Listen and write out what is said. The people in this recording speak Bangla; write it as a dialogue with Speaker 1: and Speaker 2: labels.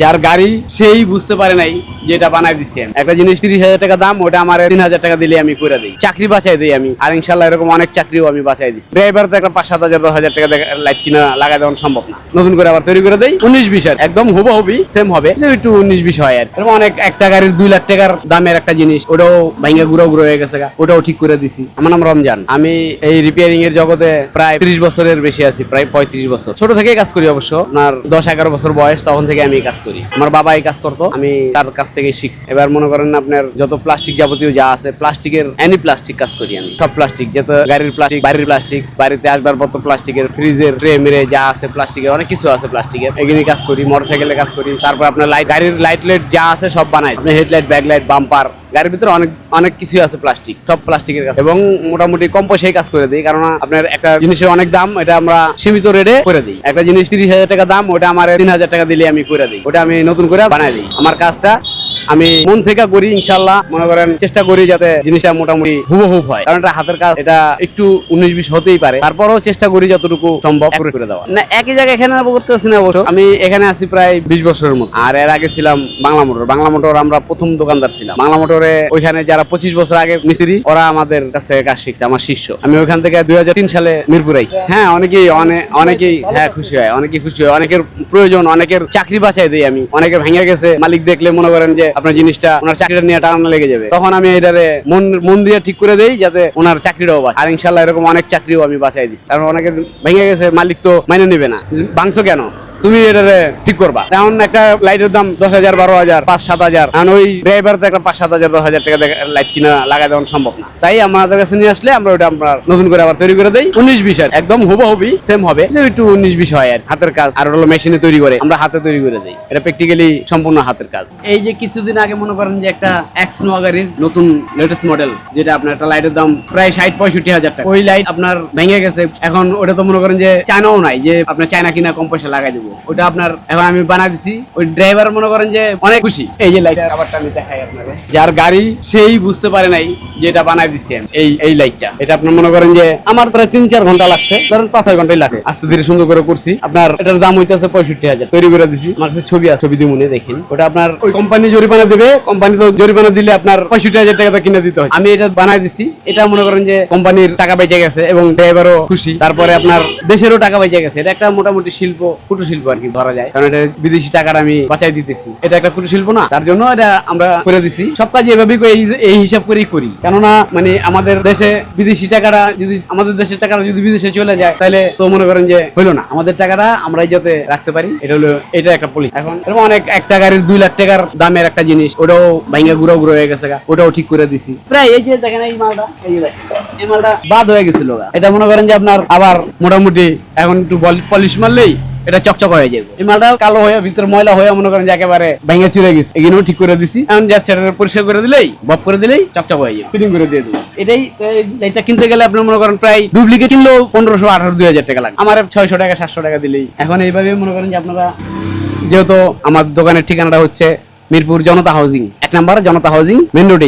Speaker 1: যার গাড়ি সেই বুঝতে পারে নাই যেটা বানাই দিচ্ছি আমি। একটা জিনিস 30,000 টাকা দাম, ওটা আমার 3,000 টাকা দিলে আমি করে দিই, চাকরি বাঁচাই দিই আমি। আর ইনশাল্লাহ এরকম অনেক চাকরিও আমি বাঁচাই দিচ্ছি। ড্রাইভার তো একটা 5-7,000 10,000 টাকা লাইট কিনা লাগাই দেওয়া সম্ভব না, নতুন করে আবার তৈরি করে দেই 19-20 একদম হুবহুবি সেম হবে, একটু 19-20 হয় আর এরকম অনেক। একটা গাড়ির 2 লাখ টাকার দামের একটা জিনিস, ওটাও ভাঙ্গা গুঁড়ো হয়ে গেছে, ওটাও ঠিক করে দিছি। আমার নাম রমজান, আমি এই রিপেয়ারিং এর জগতে প্রায় 30 বছরের বেশি আছি, প্রায় 35 বছর। ছোট থেকেই কাজ করি অবশ্য, আপনার 10-11 বছর বয়স তখন থেকে আমি কাজ করি। আমার বাবা এই কাজ করতো, আমি তার কাছ থেকে শিখছি। এবার মনে করেন আপনার যত প্লাস্টিক যাবতীয় যা আছে, প্লাস্টিকের এনি প্লাস্টিক কাজ করি আমি। সব প্লাস্টিক, যত গাড়ির প্লাস্টিক, বাড়ির প্লাস্টিক, বাড়িতে আসবাবপত্র প্লাস্টিকের, ফ্রিজের ট্রে মেরে যা আছে প্লাস্টিকের, অনেক কিছু আছে প্লাস্টিকের, এগুলি কাজ করি। মোটরসাইকেলে কাজ করি। তারপর আপনার লাইট, গাড়ির লাইট যা আছে সব বানাই। হেডলাইট, ব্যাকলাইট, বাম্পার, গাড়ির ভিতরে অনেক কিছু আছে প্লাস্টিক, সব প্লাস্টিকের কাজ। এবং মোটামুটি কম পয়সায় কাজ করে দিই, কারণ আপনার একটা জিনিসের অনেক দাম, এটা আমরা সীমিত রেটে করে দিই। একটা জিনিস 30,000 টাকা দাম, ওটা আমার 3,000 টাকা দিলে আমি করে দিই, ওটা আমি নতুন করে বানাই দিই। আমার কাজটা আমি মন থেকে করি, ইনশাল্লাহ মনে করেন চেষ্টা করি যাতে জিনিসটা মোটামুটি হুবহুব হয়, কারণ এটা হাতের কাজ, এটা একটু 19-20 হতেই পারে। তারপরেও চেষ্টা করি যতটুকু সম্ভব করে দেওয়া। না একই জায়গায় এখানে করতে পারছি না অবশ্য, আমি এখানে আছি প্রায় 20 বছরের মতো। আর এর আগে ছিলাম বাংলা মোটর আমরা প্রথম দোকানদার ছিলাম বাংলা মোটরে। ওইখানে যারা 25 বছর আগে মিস্ত্রি, ওরা আমাদের কাছ থেকে কাজ শিখছে, আমার শিষ্য। আমি ওইখান থেকে 2003 সালে মিরপুর আইছি। হ্যাঁ, অনেকেই হ্যাঁ খুশি হয়, অনেকের প্রয়োজন, অনেকের চাকরি বাঁচাই দিই আমি। অনেকের ভেঙে গেছে, মালিক দেখলে মনে করেন যে আপনার জিনিসটা, ওনার চাকরিটা নিয়ে টানা লেগে যাবে, তখন আমি এটারে মন দিয়ে ঠিক করে দেই যাতে ওনার চাকরিটাও বাঁচে। আর ইনশাল্লাহ এরকম অনেক চাকরিও আমি বাঁচাই দিচ্ছি। কারণ অনেকের ভেঙে গেছে, মালিক তো মাইনে নিবে না, ভাঙছো কেন, তুমি এটারে ঠিক করবা। তেমন একটা লাইটের দাম 10,000, 12,000, 5-7,000, কারণ ওই ড্রাইভার তো একটা 5-7,000 10,000 টাকা লাইট কিনা লাগাই দেওয়া সম্ভব না। তাই আমাদের কাছে নিয়ে আসলে আমরা ওটা আমরা নতুন করে আবার তৈরি করে দেই 19-20 একদম হুবহুবি সেম হবে, একটু 19-20 হয় আর হাতের কাজ। আর হলো মেশিনে তৈরি করে, আমরা হাতে তৈরি করে দিই, এটা প্র্যাকটিক্যালি সম্পূর্ণ হাতের কাজ। এই যে কিছুদিন আগে মনে করেন যে একটা এক্স নোয়া গাড়ির নতুন লেটেস্ট মডেল, যেটা আপনার একটা লাইটের দাম প্রায় 60-65 হাজার টাকা, ওই লাইট আপনার ভেঙে গেছে। এখন ওটা তো মনে করেন যে চায়নাও নাই যে আপনার চায়না কিনা কম পয়সা লাগাই দেবো, ওটা আপনার এখন আমি বানাই দিছি। ওই ড্রাইভার মনে করেন যে অনেক খুশি। এই যে লাইটটা আবারটা আমি দেখাই আপনাকে, যার গাড়ি সেই বুঝতে পারে নাই যে এটা বানাই দিছি আমি। এই লাইটটা, এটা আপনার মনে করেন যে আমার প্রায় 3-4 ঘন্টা লাগছে, ধরেন 5-6 ঘন্টাই লাগছে, আস্তে ধীরে সুন্দর করে করছি। আপনার এটার দাম হইতেছে 65,000, তৈরি করে দিছি। আমার কাছে ছবি আছে, ছবি দিমুনে দেখেন। ওটা আপনার ওই কোম্পানি জরিমানা দেবে, কোম্পানি তো জরিমানা দিলে আপনার 65,000 টাকা কিনে দিতে হয়। আমি এটা বানাই দিছি, এটা মনে করেন যে কোম্পানির টাকা বেঁচে গেছে এবং ড্রাইভারও খুশি। তারপরে আপনার দেশেরও টাকা বেঁচে গেছে। এটা একটা মোটামুটি শিল্প, কুটির শিল্প আর কি ধরা যায়, কারণ এটা বিদেশি টাকার আমি বাঁচাই দিতেছি। এটা একটা কুটির শিল্প না, তার জন্য এটা আমরা করে দিছি। সব কাজ এভাবেই এই হিসাব করেই করি, কেননা মানে আমাদের দেশে বিদেশি টাকাটা যদি, আমাদের দেশের টাকাটা যদি বিদেশে চলে যায়, তাহলে তো মনে করেন যে হইলো না। আমাদের টাকাটা আমরাই যাতে রাখতে পারি, এটা একটা পলিসি। এখন এরকম অনেক। একটা গাড়ির 2 লাখ টাকার দামের একটা জিনিস, ওটাও ভাঙ্গা গুঁড়ো হয়ে গেছে, ওটাও ঠিক করে দিছি। প্রায় এই যে দেখেন এই মালটা, এই মালটা বাদ হয়ে গেছিল, এটা মনে করেন যে আপনার আবার মোটামুটি এখন একটু পলিশ মারলেই এটা চকচক হয়ে যাবে। এই মালটা কালো হয়ে ভিতরে ময়লা হয়ে মনে করেন যে একেবারে ভেঙে চুরে গেছে, এগুলো ঠিক করে দিছি। এখন জাস্ট পরিষ্কার করে দিলেই, বব করে দিলেই চকচক হয়ে যাবে, ফিটিং করে দিয়ে দিই। এটা কিনতে গেলে আপনি মনে করেন প্রায় ডুপ্লিকেট কিনলেও 1500-18,000 টাকা লাগে, আমার 600 টাকা 700 টাকা দিলেই। এখন এইভাবে মনে করেন যে আপনারা, যেহেতু আমার দোকানের ঠিকানাটা হচ্ছে মিরপুর জনতা হাউজিং 1 নম্বর, জনতা হাউজিং মেন রোডে।